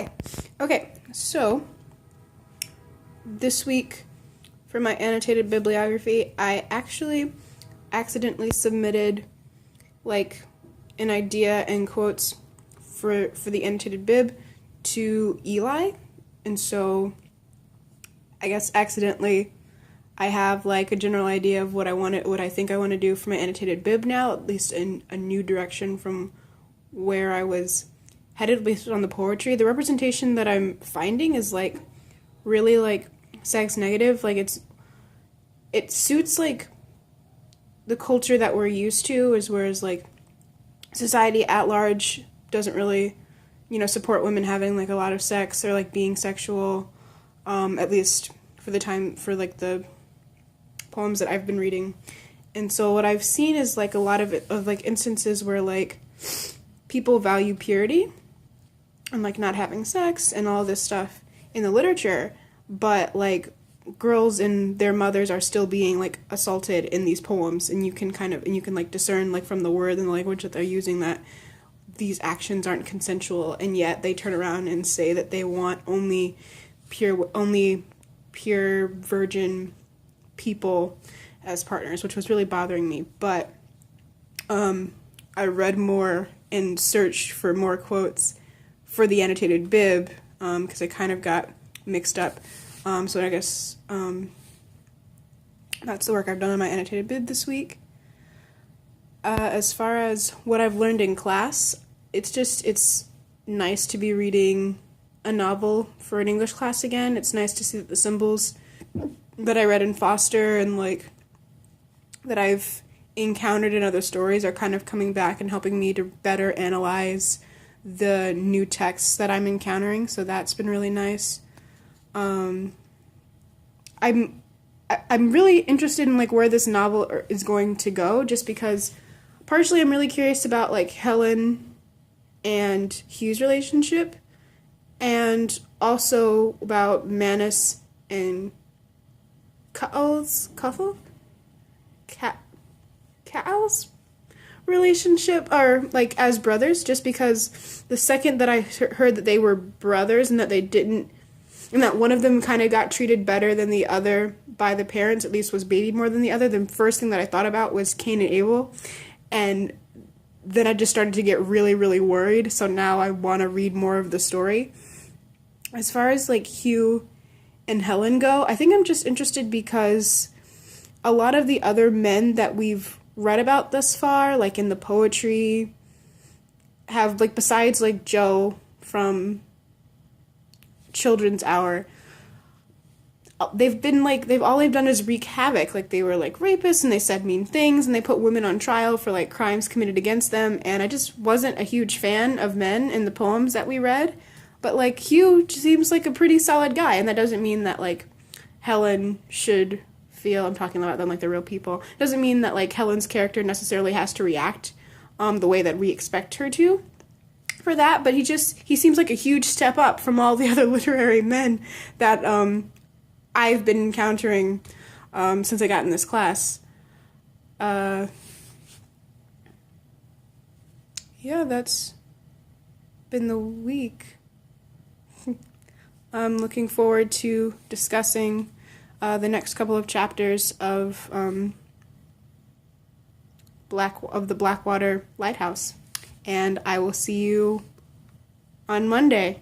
Hi. Okay, so this week for my annotated bibliography, I actually accidentally submitted like an idea and quotes for the annotated bib to Eli, and so I guess accidentally I have like a general idea of what I think I want to do for my annotated bib now, at least in a new direction from where I was headed based on the poetry. The representation that I'm finding is like really like sex negative. Like it suits like the culture that we're used to, is whereas like society at large doesn't really, support women having like a lot of sex or like being sexual, at least for the poems that I've been reading. And so what I've seen is like a lot of like instances where like people value purity and like not having sex and all this stuff in the literature, but like girls and their mothers are still being like assaulted in these poems, and you can like discern like from the word and the language that they're using that these actions aren't consensual, and yet they turn around and say that they want only pure virgin people as partners, which was really bothering me. But I read more and searched for more quotes for the annotated bib, because I kind of got mixed up. So I guess that's the work I've done on my annotated bib this week. As far as what I've learned in class, it's nice to be reading a novel for an English class again. It's nice to see that the symbols that I read in Foster and like that I've encountered in other stories are kind of coming back and helping me to better analyze the new texts that I'm encountering, so that's been really nice. I'm really interested in like where this novel is going to go, just because partially I'm really curious about like Helen and Hugh's relationship, and also about Manus and Ca'l's relationship, or like as brothers, just because the second that I heard that they were brothers and that one of them kind of got treated better than the other by the parents, at least was babied more than the other, the first thing that I thought about was Cain and Abel, and then I just started to get really, really worried, so now I want to read more of the story. As far as like Hugh and Helen go, I think I'm just interested because a lot of the other men that we've read about thus far, like in the poetry, have like, besides like Joe from Children's Hour, all they've done is wreak havoc. Like they were like rapists and they said mean things and they put women on trial for like crimes committed against them, and I just wasn't a huge fan of men in the poems that we read. But like Hugh seems like a pretty solid guy, and that doesn't mean that like Helen should feel, I'm talking about them like they're real people, doesn't mean that like Helen's character necessarily has to react the way that we expect her to for that, but he seems like a huge step up from all the other literary men that I've been encountering since I got in this class. Yeah, that's been the week. I'm looking forward to discussing the next couple of chapters of the Blackwater Lighthouse, and I will see you on Monday.